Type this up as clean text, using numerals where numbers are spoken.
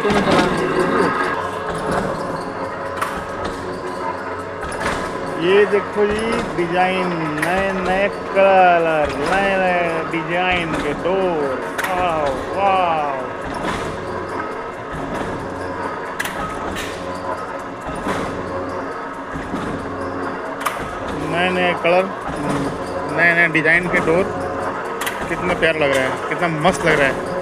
Auto में चलाने के लिए। ये देखो जी डिजाइन, नए नए कलर, नए नए डिजाइन के डोर। वाह वाह, नए नए कलर, नए नए डिजाइन के डोर। कितना प्यारा लग रहा है, कितना मस्त लग रहा है।